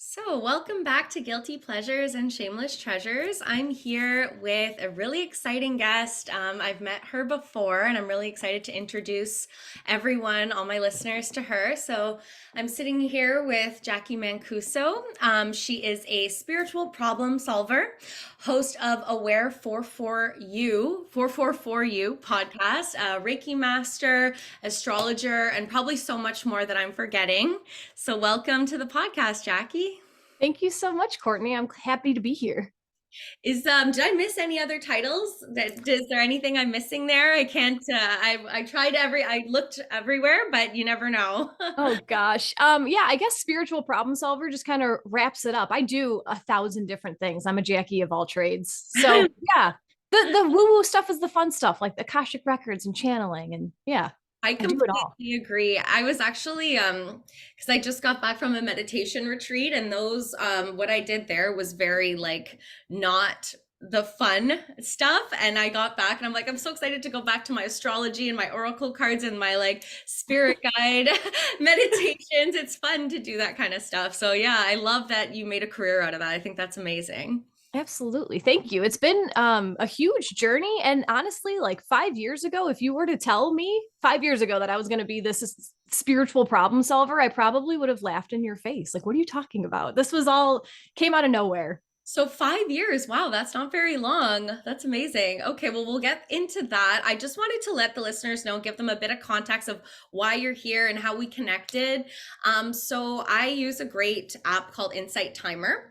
So, welcome back to Guilty Pleasures and Shameless Treasures. I'm here with a really exciting guest. I've met her before, and I'm really excited to introduce everyone, all my listeners, to her. So, I'm sitting here with Jacqui Mancuso. She is a spiritual problem solver, host of Aware 444U podcast, Reiki Master, astrologer, and probably so much more that I'm forgetting. So, welcome to the podcast, Jacqui. Thank you so much, Courtney. I'm happy to be here. Did I miss any other titles? Is there anything I'm missing there? I can't. I tried I looked everywhere, but you never know. Oh gosh. Yeah, I guess spiritual problem solver just kind of wraps it up. I do 1,000 different things. I'm a Jackie of all trades. So yeah, the woo-woo stuff is the fun stuff, like the Akashic records and channeling. And yeah, I I do it all. completely agree. I was actually because I just got back from a meditation retreat, and those what I did there was very like not the fun stuff. And I got back and I'm like, I'm so excited to go back to my astrology and my oracle cards and my like spirit guide meditations. It's fun to do that kind of stuff. So yeah, I love that you made a career out of that. I think that's amazing. Absolutely. Thank you. It's been a huge journey. And honestly, like 5 years ago, if you were to tell me 5 years ago that I was going to be this spiritual problem solver, I probably would have laughed in your face. Like, what are you talking about? This was all came out of nowhere. So 5 years, wow, that's not very long. That's amazing. Okay, well, we'll get into that. I just wanted to let the listeners know, give them a bit of context of why you're here and how we connected. So I use a great app called Insight Timer.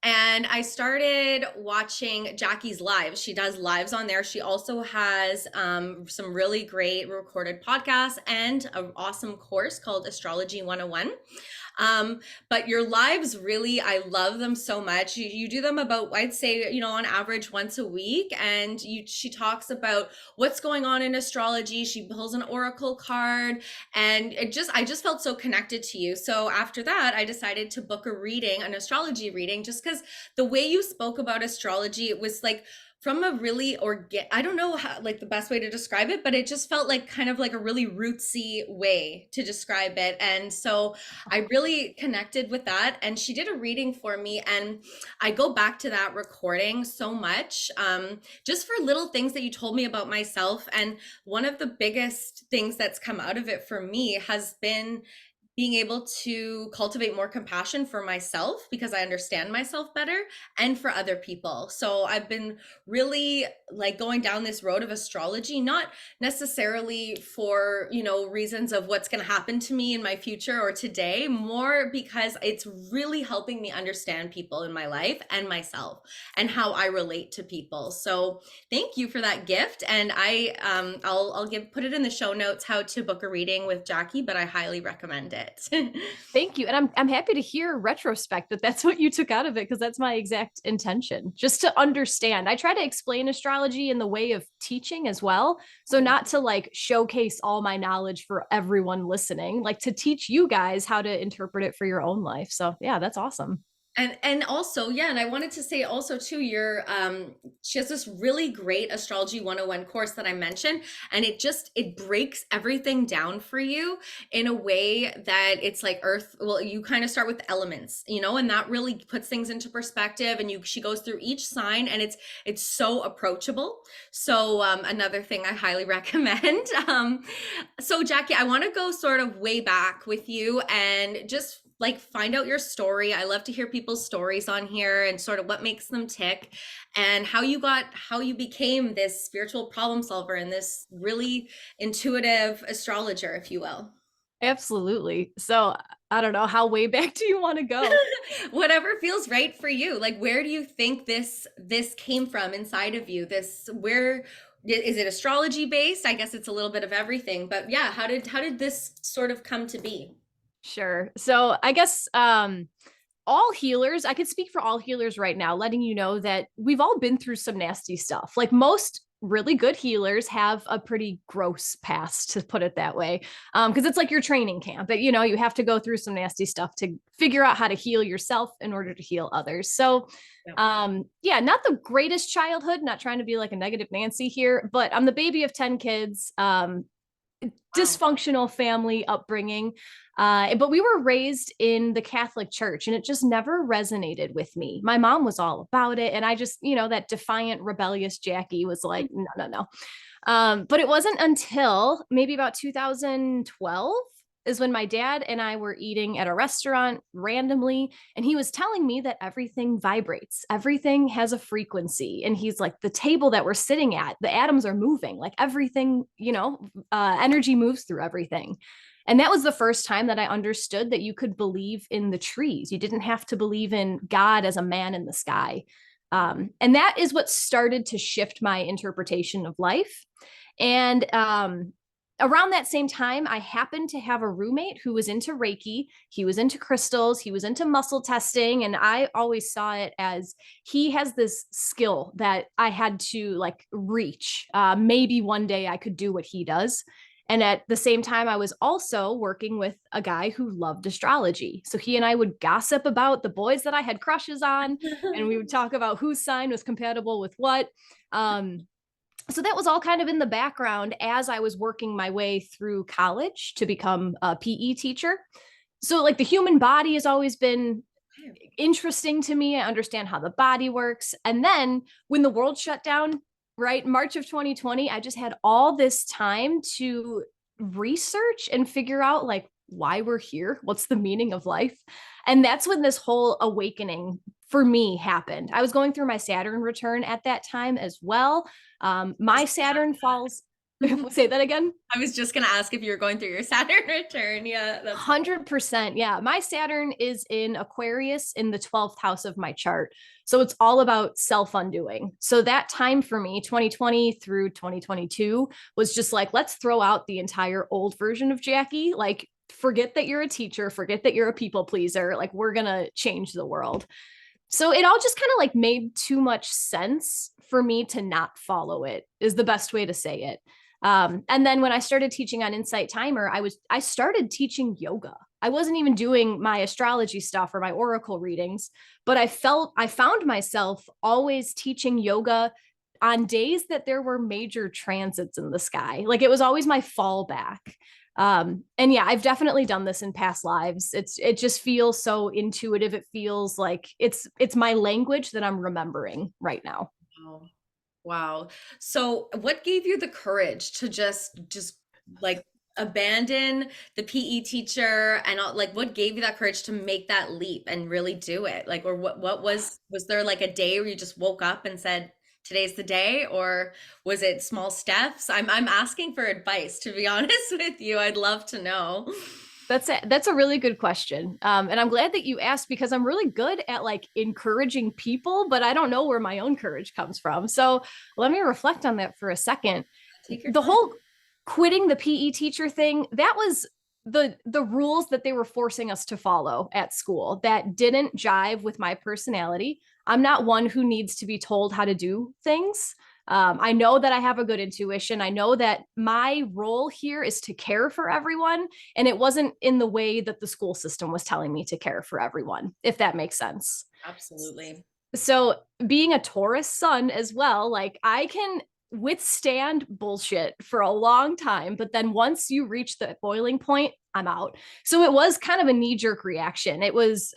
And I started watching Jacqui's lives. She does lives on there. She also has some really great recorded podcasts and an awesome course called Astrology 101. But your lives really, I love them so much. You do them about, I'd say, on average once a week. And she talks about what's going on in astrology. She pulls an oracle card and I just felt so connected to you. So after that, I decided to book a reading, an astrology reading, just because the way you spoke about astrology, it was like, from a really I don't know how like the best way to describe it, but it just felt like kind of like a really rootsy way to describe it. And so I really connected with that. And she did a reading for me. And I go back to that recording so much, just for little things that you told me about myself. And one of the biggest things that's come out of it for me has been being able to cultivate more compassion for myself because I understand myself better and for other people. So I've been really like going down this road of astrology, not necessarily for, reasons of what's going to happen to me in my future or today, more because it's really helping me understand people in my life and myself and how I relate to people. So thank you for that gift. And I'll put it in the show notes how to book a reading with Jacqui, but I highly recommend it. Thank you. And I'm happy to hear retrospect that that's what you took out of it because that's my exact intention. Just to understand. I try to explain astrology in the way of teaching as well. So not to like showcase all my knowledge for everyone listening, like to teach you guys how to interpret it for your own life. So yeah, that's awesome. And also, yeah, and I wanted to say also too, she has this really great astrology 101 course that I mentioned, and it breaks everything down for you in a way that it's like earth, well, you kind of start with elements, and that really puts things into perspective. And she goes through each sign, and it's so approachable. So another thing I highly recommend. So Jacqui, I want to go sort of way back with you and just like find out your story. I love to hear people's stories on here and sort of what makes them tick and how you became this spiritual problem solver and this really intuitive astrologer, if you will. Absolutely. So I don't know, how way back do you want to go? Whatever feels right for you. Like, where do you think this came from inside of you? This where is it astrology based? I guess it's a little bit of everything, but yeah, how did this sort of come to be? Sure. So I guess all healers, I could speak for all healers right now, letting you know that we've all been through some nasty stuff. Like most really good healers have a pretty gross past, to put it that way. Because it's like your training camp. But you have to go through some nasty stuff to figure out how to heal yourself in order to heal others. So Yeah. yeah, not the greatest childhood, not trying to be like a negative Nancy here, but I'm the baby of 10 kids. Wow. dysfunctional family upbringing. But we were raised in the Catholic Church, and it just never resonated with me. My mom was all about it. And I just, that defiant, rebellious Jacqui was like, no, no, no. But it wasn't until maybe about 2012 is when my dad and I were eating at a restaurant randomly, and he was telling me that everything vibrates, everything has a frequency. And he's like, the table that we're sitting at, the atoms are moving, like everything, energy moves through everything. And that was the first time that I understood that you could believe in the trees. You didn't have to believe in God as a man in the sky. And that is what started to shift my interpretation of life. And around that same time, I happened to have a roommate who was into Reiki. He was into crystals. He was into muscle testing. And I always saw it as he has this skill that I had to like reach. Maybe one day I could do what he does. And at the same time, I was also working with a guy who loved astrology. So he and I would gossip about the boys that I had crushes on, and we would talk about whose sign was compatible with what. So that was all kind of in the background as I was working my way through college to become a PE teacher. So, like, the human body has always been interesting to me. I understand how the body works. And then when the world shut down, right, March of 2020, I just had all this time to research and figure out like why we're here, what's the meaning of life. And that's when this whole awakening for me happened. I was going through my Saturn return at that time as well. My Saturn falls. Say that again. I was just gonna ask if you were going through your Saturn return. Yeah, that's 100%. Yeah. My Saturn is in Aquarius in the 12th house of my chart. So it's all about self undoing. So that time for me, 2020 through 2022, was just like, let's throw out the entire old version of Jacqui. Like, forget that you're a teacher, forget that you're a people pleaser. Like, we're going to change the world. So it all just kind of like made too much sense for me to not follow it, is the best way to say it. And then when I started teaching on Insight Timer, I started teaching yoga. I wasn't even doing my astrology stuff or my oracle readings, but I found myself always teaching yoga on days that there were major transits in the sky. Like, it was always my fallback. And yeah, I've definitely done this in past lives. It just feels so intuitive. It feels like it's my language that I'm remembering right now. wow. Wow. So what gave you the courage to just like abandon the PE teacher and like what gave you that courage to make that leap and really do it? Like, or what was there like a day where you just woke up and said, today's the day, or was it small steps? I'm asking for advice, to be honest with you. I'd love to know. That's a really good question. And I'm glad that you asked, because I'm really good at like encouraging people, but I don't know where my own courage comes from. So let me reflect on that for a second. Take your The time. whole quitting the PE teacher thing, that was the rules that they were forcing us to follow at school that didn't jive with my personality. I'm not one who needs to be told how to do things. I know that I have a good intuition. I know that my role here is to care for everyone. And it wasn't in the way that the school system was telling me to care for everyone, if that makes sense. Absolutely. So, being a Taurus sun as well, like, I can withstand bullshit for a long time, but then once you reach the boiling point, I'm out. So it was kind of a knee jerk reaction. It was,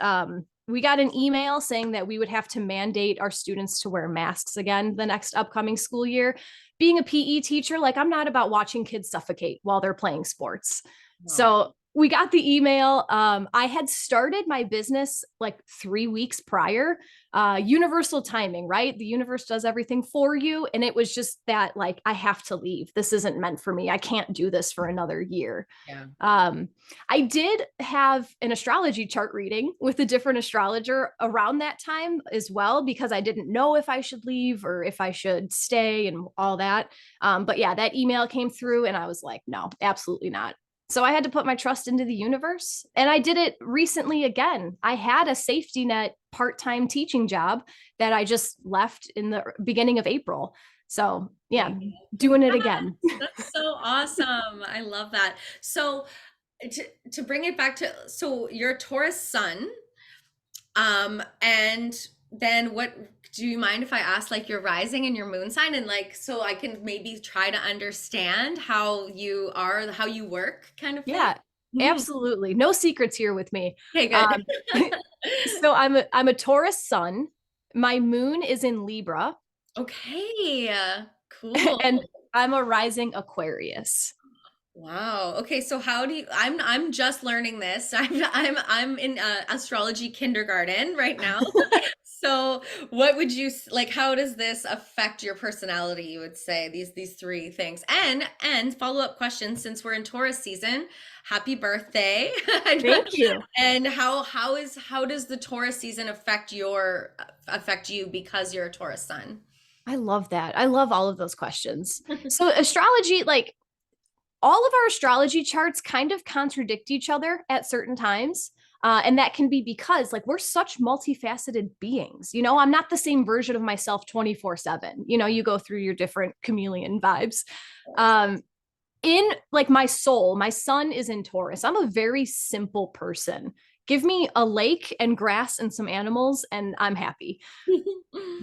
we got an email saying that we would have to mandate our students to wear masks again the next upcoming school year. Being a PE teacher, like, I'm not about watching kids suffocate while they're playing sports. No. So we got the email. I had started my business like 3 weeks prior. Universal timing, right? The universe does everything for you. And it was just that, like, I have to leave. This isn't meant for me. I can't do this for another year. Yeah. Um, I did have an astrology chart reading with a different astrologer around that time as well, because I didn't know if I should leave or if I should stay and all that. But yeah, that email came through and I was like, no, absolutely not. So I had to put my trust into the universe. And I did it recently again. I had a safety net part-time teaching job that I just left in the beginning of April. So yeah, doing it again. That's so awesome. I love that. So to bring it back to, so you're a Taurus sun, and then what, Do you mind if I ask like your rising and your moon sign and like so I can maybe try to understand how you are, how you work kind of thing? Yeah, Mhm. absolutely. No secrets here with me. Okay, good. Um, so I'm a Taurus sun. My moon is in Libra, Okay, cool. and I'm a rising Aquarius. Wow. Okay, so how do you I'm just learning this. I'm in astrology kindergarten right now. So, what would you like how does this affect your personality, you would say, these three things? And follow-up question since we're in Taurus season, happy birthday. Thank you. And how does the Taurus season affect you because you're a Taurus sun? I love that. I love all of those questions. So astrology, like all of our astrology charts kind of contradict each other at certain times. And that can be because like we're such multifaceted beings. I'm not the same version of myself 24/7. You go through your different chameleon vibes. Um, in like my soul, my sun is in Taurus. I'm a very simple person. Give me a lake and grass and some animals, and I'm happy.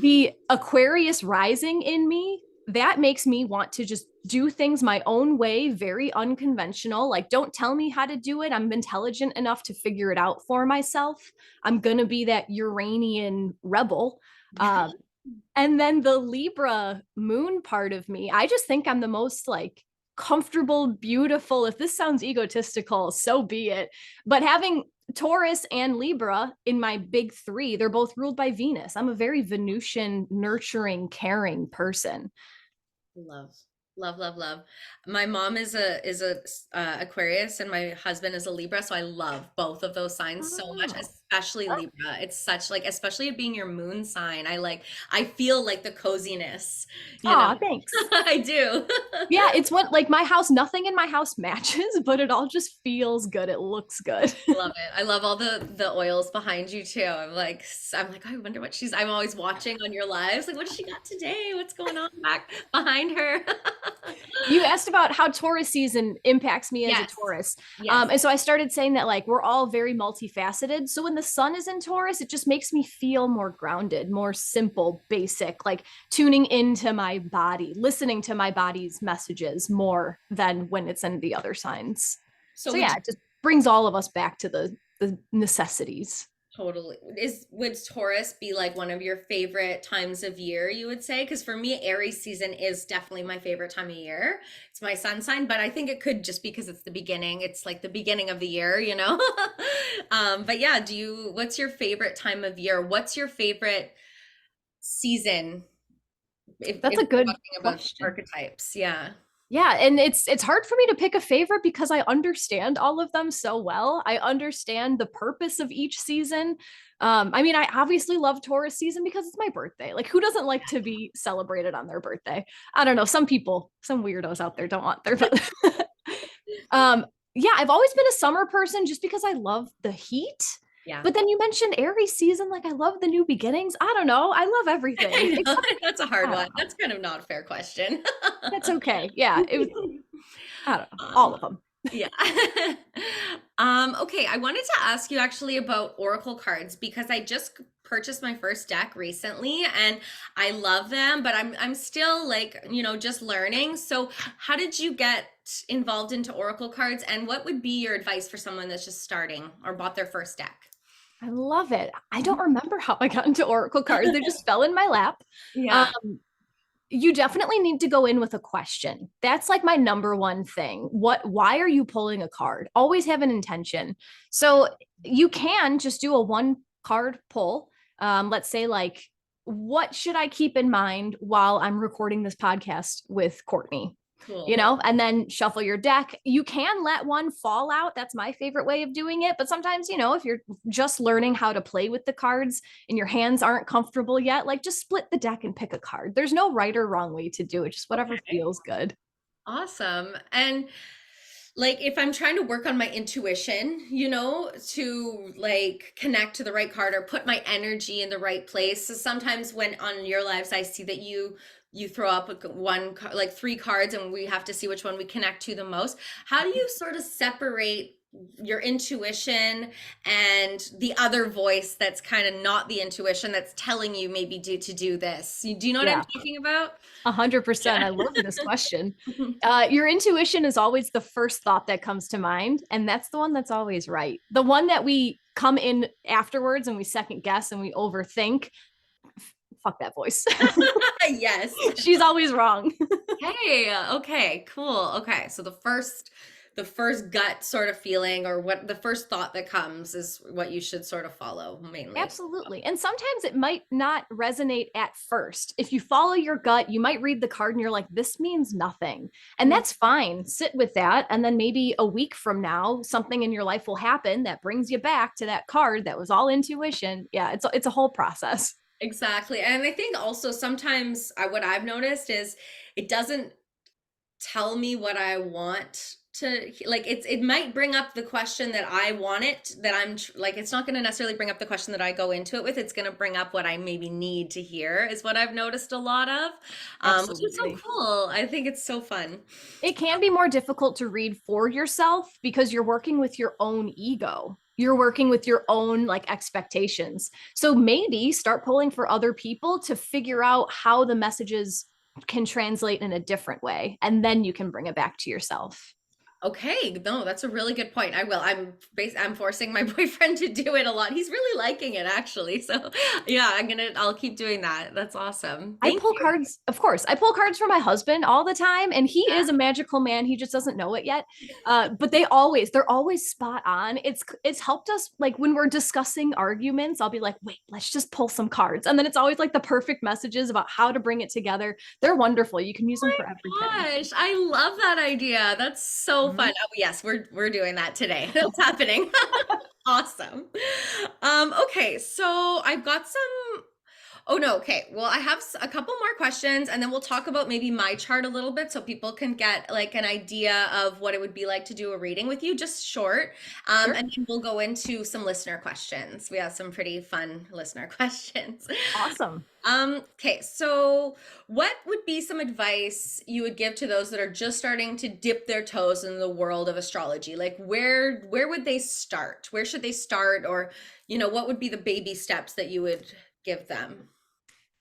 The Aquarius rising in me, that makes me want to just do things my own way, very unconventional. Like, don't tell me how to do it. I'm intelligent enough to figure it out for myself. I'm going to be that Uranian rebel. And then the Libra moon part of me, I just think I'm the most like comfortable, beautiful. If this sounds egotistical, so be it. But having Taurus and Libra in my big three, they're both ruled by Venus. I'm a very Venusian, nurturing, caring person. Love, love, love, love. My mom is a Aquarius, and my husband is a Libra, so I love both of those signs so much, Oh, especially Libra. It's such like, especially it being your moon sign. I feel like the coziness, you know. aw, thanks. I do. Yeah, it's what like my house, nothing in my house matches, but it all just feels good. It looks good. I love it. I love all the oils behind you too. I'm like, I wonder what she's. I'm always watching on your lives. Like, what does she got today? What's going on back behind her? You asked about how Taurus season impacts me as a Yes, Taurus. yes. And so I started saying that like we're all very multifaceted. So when the sun is in Taurus, it just makes me feel more grounded, more simple, basic, like tuning into my body, listening to my body's messages more than when it's in the other signs. So So yeah, it just brings all of us back to the necessities. totally. Would Taurus be like one of your favorite times of year, you would say? Because for me, Aries season is definitely my favorite time of year. It's my sun sign, but I think it could just because it's the beginning. It's like the beginning of the year, you know? But yeah, what's your favorite time of year? What's your favorite season That's if a we're good talking about question. archetypes? Yeah. Yeah, and it's hard for me to pick a favorite because I understand all of them so well. I understand the purpose of each season. I mean, I obviously love Taurus season because it's my birthday. Like, who doesn't like to be celebrated on their birthday? I don't know. Some people, some weirdos out there don't want their, but um, yeah, I've always been a summer person just because I love the heat. Yeah. But then you mentioned Aries season, like I love the new beginnings. I don't know. I love I everything know except that's a hard I one. don't know. That's kind of not a fair question. That's okay. Yeah, I don't know. All Um, of them. yeah. Okay, I wanted to ask you actually about Oracle cards because I just purchased my first deck recently and I love them, but I'm still like, just learning. So, how did you get involved into Oracle cards and what would be your advice for someone that's just starting or bought their first deck? I love it. I don't remember how I got into Oracle cards. They just fell in my lap. Um, Yeah, you definitely need to go in with a question. That's like my number one thing. Why are you pulling a card? Always have an intention. So you can just do a one card pull. Let's say like, what should I keep in mind while I'm recording this podcast with Courtney? cool. And then shuffle your deck. You can let one fall out. That's my favorite way of doing it. But sometimes, if you're just learning how to play with the cards and your hands aren't comfortable yet, like just split the deck and pick a card. There's no right or wrong way to do it, just whatever Okay. feels good. Awesome. And like if I'm trying to work on my intuition, to like connect to the right card or put my energy in the right place. So sometimes when on your lives I see that you throw up like three cards and we have to see which one we connect to the most. How do you sort of separate your intuition and the other voice that's kind of not the intuition that's telling you maybe to do this. Do you know what I'm Yeah, talking about? 100%. Yeah. I love this question. Your intuition is always the first thought that comes to mind, and that's the one that's always right. The one that we come in afterwards and we second guess and we overthink, fuck that voice. Yes. She's always wrong. Hey, okay, cool. Okay, so the first gut sort of feeling or what the first thought that comes is what you should sort of follow mainly. Absolutely. And sometimes it might not resonate at first. If you follow your gut, you might read the card and you're like, this means nothing. And Mhm. that's fine. Sit with that. And then maybe a week from now, something in your life will happen that brings you back to that card that was all intuition. Yeah, it's a whole process. Exactly. And I think also sometimes what I've noticed is it doesn't tell me what I want to like it might bring up the question that I want it that like it's not going to necessarily bring up the question that I go into it with. It's going to bring up what I maybe need to hear is what I've noticed a lot of, which is so Absolutely. cool. I think it's so fun. It can be more difficult to read for yourself because you're working with your own ego. You're working with your own like expectations. So maybe start pulling for other people to figure out how the messages can translate in a different way. And then you can bring it back to yourself. Okay, no, that's a really good point. I will. I'm forcing my boyfriend to do it a lot. He's really liking it actually. So, yeah, I'll keep doing that. That's awesome. I Thank pull you. cards, of course. I pull cards for my husband all the time, and he is a magical man. He just doesn't know it yet. But they're always spot on. It's helped us like when we're discussing arguments. I'll be like, wait, let's just pull some cards, and then it's always like the perfect messages about how to bring it together. They're wonderful. You can use them for everything. Gosh, I love that idea. That's so fun. Mhm. Oh, yes, we're doing that today. That's happening. Awesome. Okay, so I've got some. Oh no, okay. Well, I have a couple more questions and then we'll talk about maybe my chart a little bit so people can get like an idea of what it would be like to do a reading with you, just short. Sure. And then we'll go into some listener questions. We have some pretty fun listener questions. Awesome. Okay, so what would be some advice you would give to those that are just starting to dip their toes in the world of astrology? Like where would they start? Where should they start? Or, what would be the baby steps that you would give them?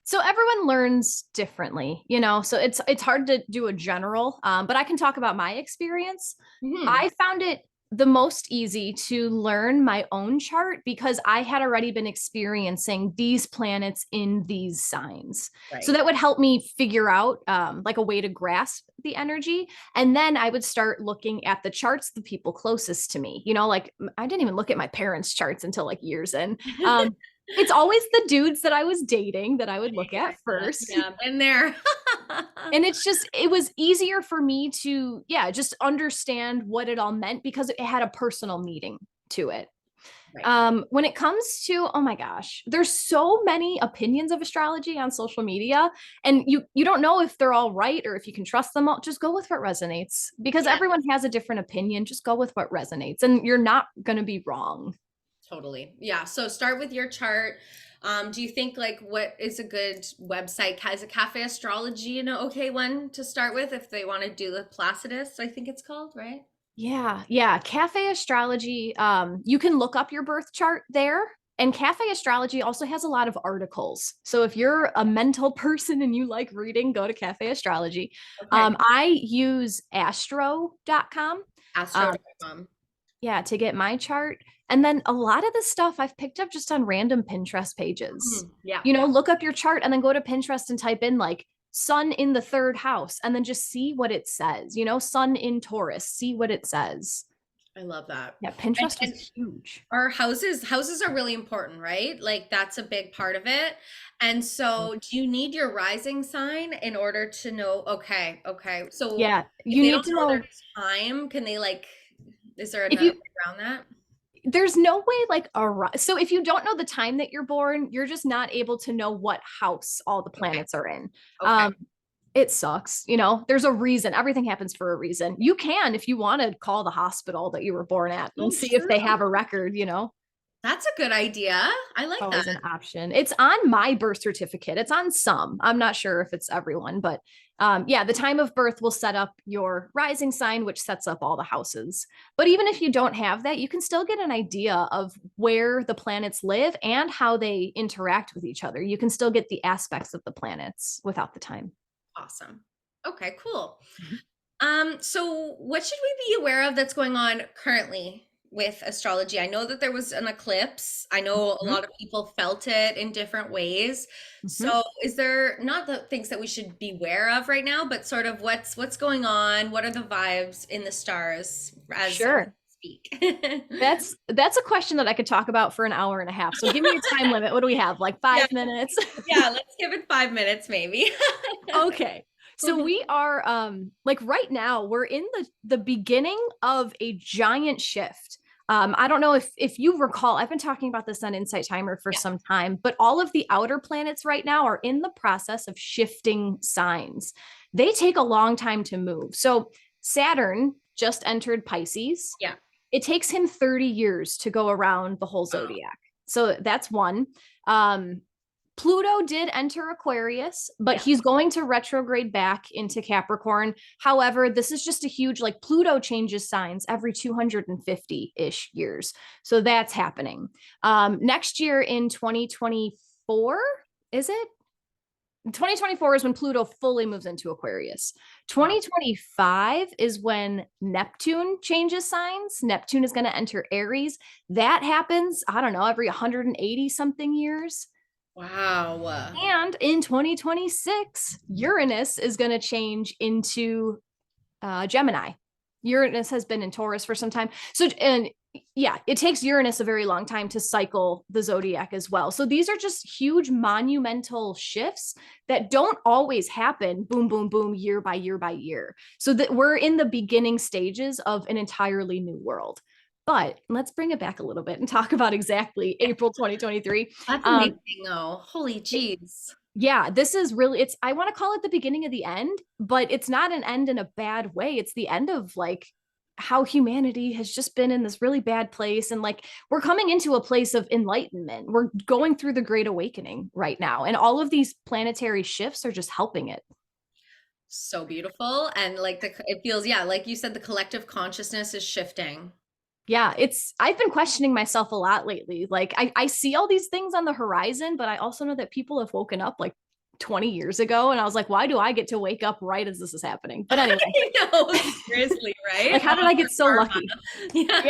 So everyone learns differently, so it's hard to do a general, but I can talk about my experience. Hmm. I found it the most easy to learn my own chart because I had already been experiencing these planets in these signs. So Right. that would help me figure out like a way to grasp the energy. And then I would start looking at the charts, the people closest to me. Like I didn't even look at my parents' charts until like years in. It's always the dudes that I was dating that I would look at first. Yeah, been there. And it was easier for me to, yeah, just understand what it all meant because it had a personal meaning to it. Right. When it comes to, oh my gosh, there's so many opinions of astrology on social media, and you don't know if they're all right or if you can trust them all. Just go with what resonates because Yeah, everyone has a different opinion. Just go with what resonates, and you're not going to be wrong. totally. Yeah. So start with your chart. Do you think like what is a good website? Has a Cafe Astrology an okay one to start with if they want to do the Placidus, I think it's called, right? Yeah, yeah. Cafe Astrology, you can look up your birth chart there. And Cafe Astrology also has a lot of articles. So if you're a mental person and you like reading, go to Cafe Astrology. Okay. I use astro.com. Um, Astro.com. yeah, to get my chart. And then a lot of the stuff I've picked up just on random Pinterest pages. Yeah. Look up your chart and then go to Pinterest and type in like sun in the third house and then just see what it says. Sun in Taurus, see what it says. I love that. Yeah, And, Pinterest and is huge. our houses are really important, right? Like that's a big part of it. And so do you need your rising sign in order to know? Okay, okay. So Yeah, if you they need don't to know their know time, can they like, is there if another you way around that? there's no way like so if you don't know the time that you're born, you're just not able to know what house all the Okay, planets are in. okay. Um it sucks, there's a reason. Everything happens for a reason. You can, if you want to, call the hospital that you were born at and Oh, see if true. they have a record. That's a good idea. I like that. Always an option. It's on my birth certificate. It's on some. I'm not sure if it's everyone, but yeah, the time of birth will set up your rising sign, which sets up all the houses. But even if you don't have that, you can still get an idea of where the planets live and how they interact with each other. You can still get the aspects of the planets without the time. Awesome. Okay, cool. So what should we be aware of that's going on currently with astrology? I know that there was an eclipse. I know a Mhm. lot of people felt it in different ways. Mhm. So is there not the things that we should be aware of right now, but sort of what's going on? What are the vibes in the stars as we Sure. speak? That's a question that I could talk about for an hour and a half. So give me a time limit. What do we have? Like Yeah, 5 minutes? yeah, let's give it 5 minutes maybe. Okay. So we are like right now we're in the beginning of a giant shift. I don't know if you recall, I've been talking about this on Insight Timer for Yeah. some time, but all of the outer planets right now are in the process of shifting signs. They take a long time to move. So Saturn just entered Pisces. Yeah. It takes him 30 years to go around the whole Wow. zodiac. So that's one. Um, Pluto did enter Aquarius, but Yeah. he's going to retrograde back into Capricorn. However, this is just a huge, like, Pluto changes signs every 250-ish years. So that's happening. Next year in 2024, is it? 2024 is when Pluto fully moves into Aquarius. Wow. 2025 is when Neptune changes signs. Neptune is going to enter Aries. That happens, I don't know, every 180 something years. Wow. And in 2026, Uranus is going to change into Gemini. Uranus has been in Taurus for some time. So, and yeah, it takes Uranus a very long time to cycle the zodiac as well. So these are just huge monumental shifts that don't always happen boom, boom, boom, year by year by year. So that we're in the beginning stages of an entirely new world. But let's bring it back a little bit and talk about exactly Yeah. April 2023. That's Um, amazing though. Holy jeez. yeah, this is really, it's, I want to call it the beginning of the end, but it's not an end in a bad way. It's the end of like how humanity has just been in this really bad place. And like we're coming into a place of enlightenment. We're going through the Great Awakening right now. And all of these planetary shifts are just helping it. So beautiful. And like it feels, yeah, like you said, the collective consciousness is shifting. Yeah, I've been questioning myself a lot lately. Like I see all these things on the horizon, but I also know that people have woken up like 20 years ago. And I was like, why do I get to wake up right as this is happening? But anyway, I know, seriously, right? like, how did I get so Karma. lucky? Yeah.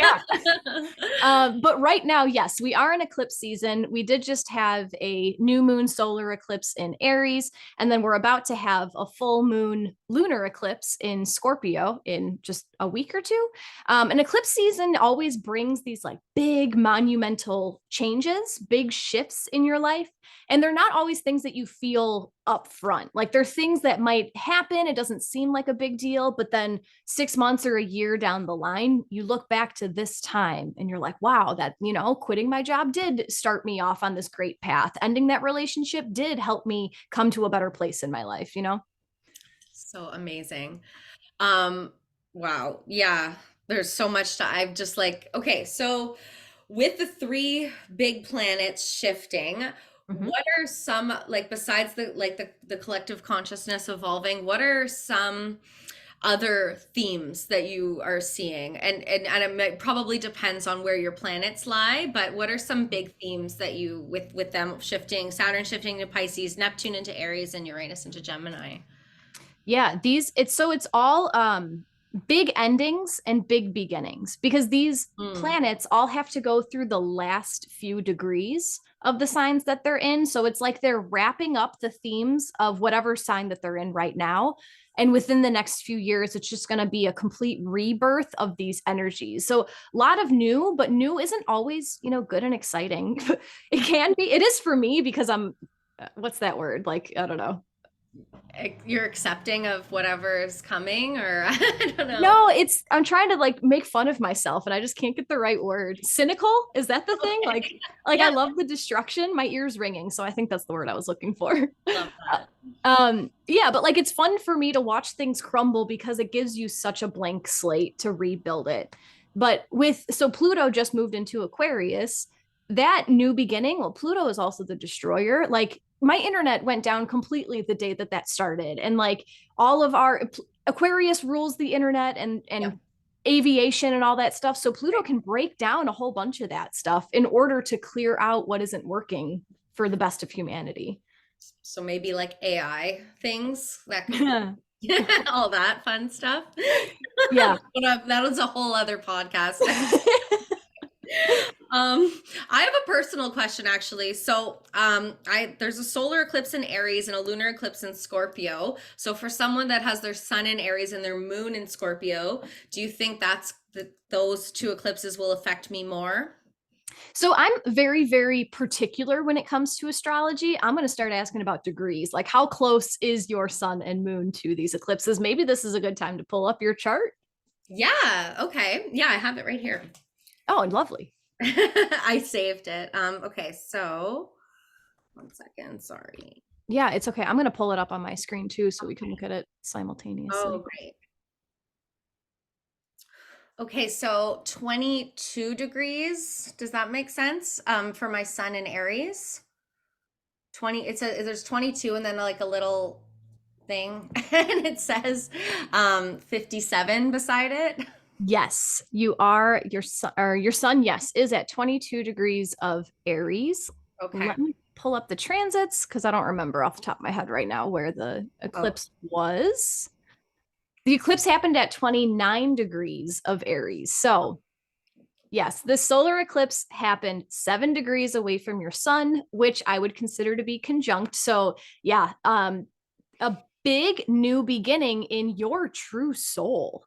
Yeah. But right now, yes, we are in eclipse season. We did just have a new moon solar eclipse in Aries, and then we're about to have a full moon lunar eclipse in Scorpio in just a week or two. An eclipse season always brings these like big monumental changes, big shifts in your life. And they're not always things that you feel up front. Like they're things that might happen. It doesn't seem like a big deal, but then 6 months or a year down the line, you look back to this time and you're like, wow, that, quitting my job did start me off on this great path. Ending that relationship did help me come to a better place in my life. So amazing. Um, wow. Yeah. There's so much to, I've just like, okay, so with the three big planets shifting, Mhm. what are some like besides the collective consciousness evolving, what are some other themes that you are seeing? And it probably depends on where your planets lie, but what are some big themes that you with them shifting, Saturn shifting to Pisces, Neptune into Aries, and Uranus into Gemini? Yeah, it's all big endings and big beginnings because these Mm. planets all have to go through the last few degrees of the signs that they're in. So it's like they're wrapping up the themes of whatever sign that they're in right now. And within the next few years, it's just going to be a complete rebirth of these energies. So a lot of new, but new isn't always, good and exciting. It can be. It is for me because I'm, what's that word? Like, I don't know. You're accepting of whatever is coming, or I don't know. No, I'm trying to like make fun of myself and I just can't get the right word. Cynical? Is that the thing? Like Okay. like Yeah, I love the destruction. My ears ringing, so I think that's the word I was looking for. love that. Yeah, but like it's fun for me to watch things crumble because it gives you such a blank slate to rebuild it. But so Pluto just moved into Aquarius. that new beginning, well, Pluto is also the destroyer. Like my internet went down completely the day that that started. And like all of our Aquarius rules the internet and Yep. aviation and all that stuff. So Pluto can break down a whole bunch of that stuff in order to clear out what isn't working for the best of humanity. So maybe like AI things that could be all that fun stuff. Yeah. That was a whole other podcast. I have a personal question actually. So, I there's a solar eclipse in Aries and a lunar eclipse in Scorpio. So, for someone that has their sun in Aries and their moon in Scorpio, do you think those two eclipses will affect me more? So I'm very, very particular when it comes to astrology. I'm going to start asking about degrees. Like, how close is your sun and moon to these eclipses? Maybe this is a good time to pull up your chart. Yeah. Okay. Yeah, I have it right here. Oh, lovely. I saved it. Okay. So, one second. Sorry. Yeah, it's okay. I'm going to pull it up on my screen too so we can Okay. look at it Oh, simultaneously. great. Okay, so 22 degrees. Does that make sense? For my sun in Aries. 20, there's 22 and then like a little thing and it says 57 beside it. Yes, you are your sun, yes, is at 22 degrees of Aries. Okay. Let me pull up the transits because I don't remember off the top of my head right now where the Oh, eclipse was. The eclipse happened at 29 degrees of Aries. So, yes, the solar eclipse happened 7 degrees away from your sun, which I would consider to be conjunct. So, yeah, a big new beginning in your true soul,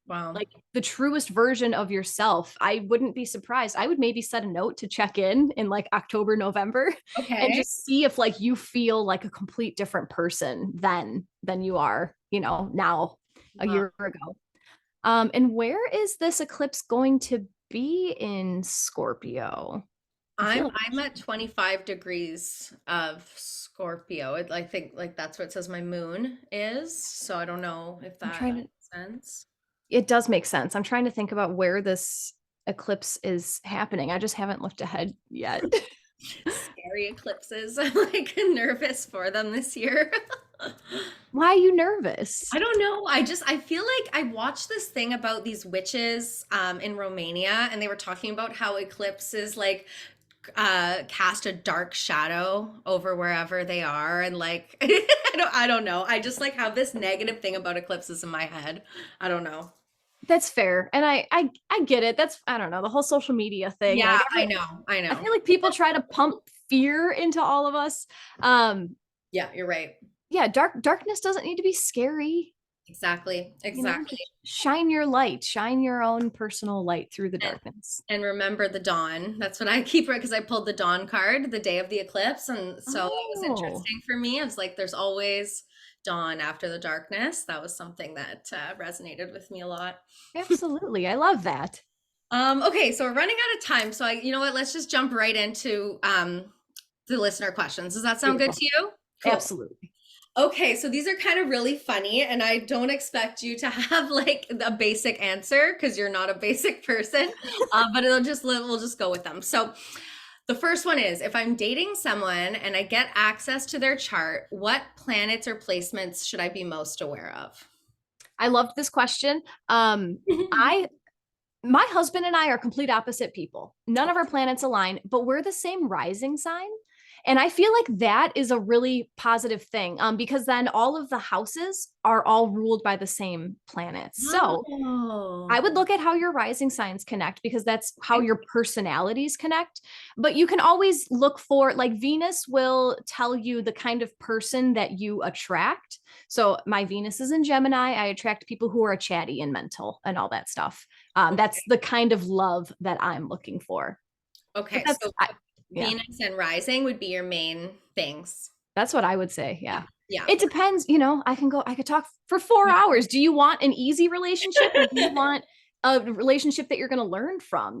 wow. like the truest version of yourself. I wouldn't be surprised. I would maybe set a note to check in like October, November and Okay. just see if like you feel like a complete different person than you are, now a Wow. year ago. And where is this eclipse going to be in Scorpio? I feel like I'm at 25 degrees of Scorpio. I think like that's what it says my moon is. So I don't know if I'm that trying to, makes sense. it does make sense. I'm trying to think about where this eclipse is happening. I just haven't looked ahead yet. Scary eclipses. I'm like nervous for them this year. Why are you nervous? I don't know. I feel like I watched this thing about these witches in Romania and they were talking about how eclipses like cast a dark shadow over wherever they are and like I don't know. I just like have this negative thing about eclipses in my head. I don't know. That's fair. And I get it. That's I don't know, the whole social media thing. Yeah, Like I know. I I know. feel like people try to pump fear into all of us. Um Yeah, you're right. yeah, darkness doesn't need to be scary. Exactly. Exactly. Shine your light, shine your own personal light through the And, darkness. and remember the dawn. That's what I keep because I pulled the dawn card the day of the eclipse. And so that was Oh, interesting for me. I was like, there's always dawn after the darkness. That was something that resonated with me a lot. absolutely. I love that. Okay, so we're running out of time. So you know what? Let's just jump right into the listener questions. Does that sound good Beautiful. to you? Cool. Absolutely. Okay, so these are kind of really funny, and I don't expect you to have like a basic answer because you're not a basic person. But we'll just go with them. So the first one is if I'm dating someone and I get access to their chart, what planets or placements should I be most aware of? I loved this question. I my husband and I are complete opposite people. None of our planets align, but we're the same rising sign. And I feel like that is a really positive thing because then all of the houses are all ruled by the same planets. So I Oh, would look at how your rising signs connect because that's how okay. your personalities connect. But you can always look for, like, Venus will tell you the kind of person that you attract. So my Venus is in Gemini. I attract people who are chatty and mental and all that stuff. That's the kind of love that I'm looking for. But Okay, that's, so yeah, Venus and rising would be your main things. that's what I would say. Yeah. Yeah. Yeah. It depends, I could talk for 4 hours. Do you want an easy relationship or do you want a relationship that you're going to learn from?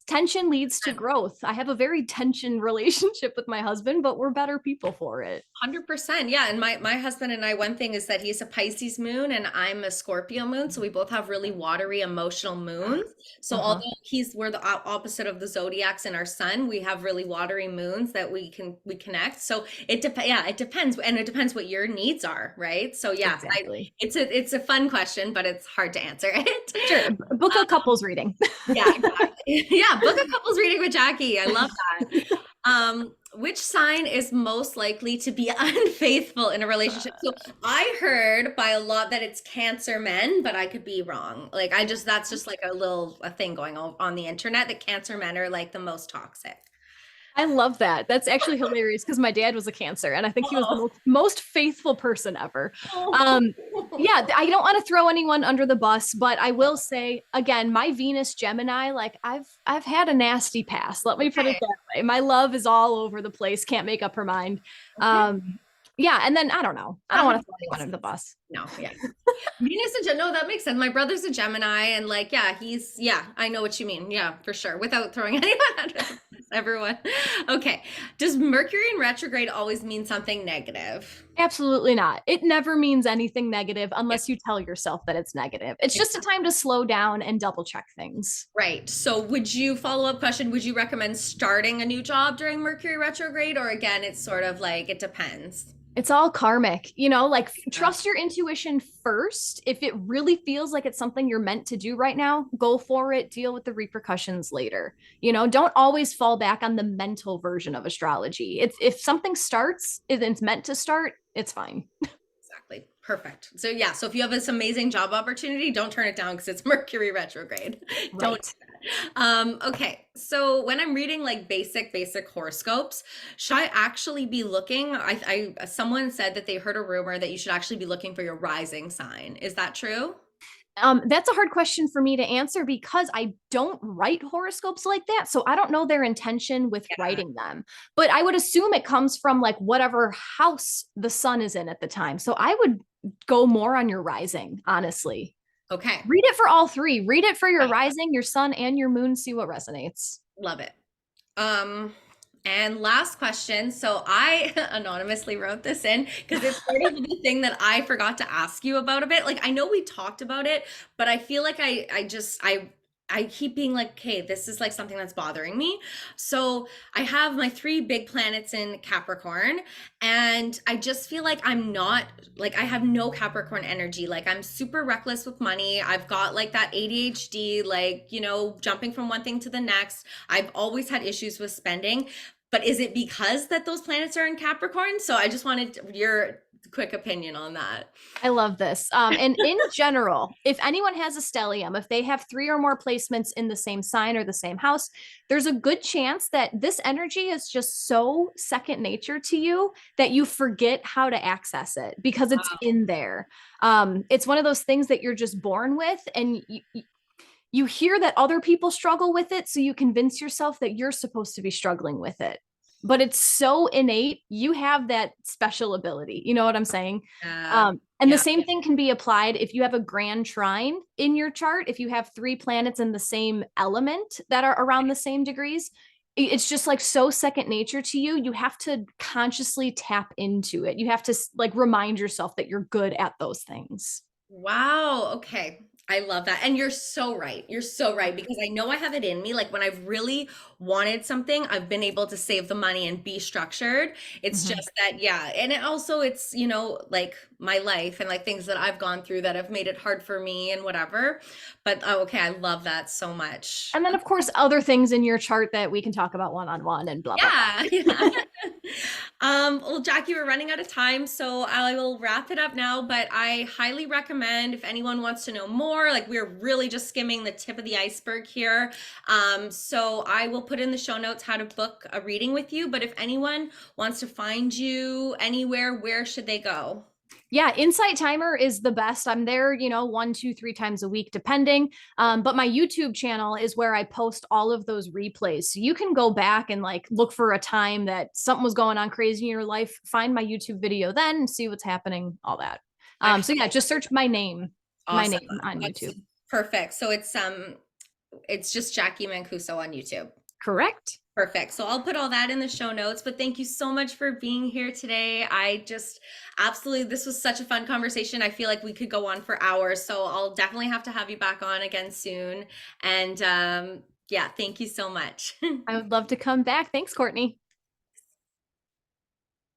tension leads to growth. I have a very tension relationship with my husband, but we're better people for it. 100%. Yeah. And my husband and I, one thing is that he's a Pisces moon and I'm a Scorpio moon. So we both have really watery emotional moons. So Uh-huh. although we're the opposite of the zodiacs in our sun, we have really watery moons that we connect. So it depends. And it depends what your needs are, right? So yeah, Exactly. it's a fun question, but it's hard to answer it. Sure. Book a couples reading. Yeah, exactly. Yeah, book a couples reading with Jacqui. I love that. Which sign is most likely to be unfaithful in a relationship? So I heard by a lot that it's Cancer men, but I could be wrong. Like that's just like a thing going on the internet that Cancer men are like the most toxic. I love that. That's actually hilarious because my dad was a Cancer and I think he was the Oh. most faithful person ever. Oh. Um, yeah, I don't want to throw anyone under the bus, but I will say again, my Venus Gemini, like I've had a nasty past. Let me put it Okay. that way. My love is all over the place, can't make up her mind. Okay. Yeah, and then I don't know. I don't That want to makes throw anyone under the sense. bus. No, yeah. Venus and no, that makes sense. My brother's a Gemini, and like, yeah, I know what you mean. Yeah, for sure. Without throwing anyone under the bus, everyone. Okay. Does Mercury in retrograde always mean something negative? Absolutely not. It never means anything negative Yeah, unless you tell yourself that it's negative. It's just a exactly. time to slow down and double check things. Right. So, follow up question, would you recommend starting a new job during Mercury retrograde? Or again, it's sort of like it depends. It's all karmic, like Yeah. trust your intuition first. If it really feels like it's something you're meant to do right now, go for it, deal with the repercussions later. Don't always fall back on the mental version of astrology. It's if something starts, it's meant to start, it's fine. Exactly. Perfect. So yeah, so if you have this amazing job opportunity, don't turn it down because it's Mercury retrograde. Don't. Right. Okay. So when I'm reading like basic horoscopes, should I actually be looking? Someone said that they heard a rumor that you should actually be looking for your rising sign. Is that true? That's a hard question for me to answer because I don't write horoscopes like that. So I don't know their intention with Yeah. writing them. But I would assume it comes from like whatever house the sun is in at the time. So I would go more on your rising, honestly. Okay. Read it for all three. Read it for your Okay. rising, your sun, and your moon. See what resonates. Love it. Um, and last question. So I anonymously wrote this in because it's sort of the thing that I forgot to ask you about a bit. Like I know we talked about it, but I feel like I keep being like, okay, this is like something that's bothering me. So I have my three big planets in Capricorn, and I just feel like I'm not like I have no Capricorn energy. Like I'm super reckless with money. I've got like that ADHD, like, jumping from one thing to the next. I've always had issues with spending. But is it because that those planets are in Capricorn? So I just wanted your quick opinion on that. I love this. And in general, if anyone has a stellium, if they have three or more placements in the same sign or the same house, there's a good chance that this energy is just so second nature to you that you forget how to access it because it's Wow. in there. It's one of those things that you're just born with, and you hear that other people struggle with it, so you convince yourself that you're supposed to be struggling with it. But it's so innate. You have that special ability. You know what I'm saying? And the Yeah. same thing can be applied if you have a grand trine in your chart. If you have three planets in the same element that are around the same degrees, it's just like so second nature to you. You have to consciously tap into it. You have to like remind yourself that you're good at those things. Wow. Okay. I love that. And you're so right. You're so right because I know I have it in me. Like when I've really wanted something, I've been able to save the money and be structured. It's Mhm. just that, yeah. And it also, it's, like my life and like things that I've gone through that have made it hard for me and whatever. But okay, I love that so much. And then, of course, other things in your chart that we can talk about one on one and blah, blah, Yeah, blah. yeah. Well, Jacqui, we're running out of time, so I will wrap it up now. But I highly recommend if anyone wants to know more, like we're really just skimming the tip of the iceberg here. So I will put in the show notes how to book a reading with you. But if anyone wants to find you anywhere, where should they go? Yeah, Insight Timer is the best. I'm there, 1, 2, 3 times a week, depending. But my YouTube channel is where I post all of those replays. So you can go back and like look for a time that something was going on crazy in your life, find my YouTube video then and see what's happening, all that. I So yeah, just search my name Awesome. on That's YouTube. perfect. So it's It's just Jacqui Mancuso on YouTube. Correct. Perfect. So I'll put all that in the show notes, but thank you so much for being here today. I just absolutely, this was such a fun conversation. I feel like we could go on for hours. So I'll definitely have to have you back on again soon. And yeah, thank you so much. I would love to come back. Thanks, Courtney.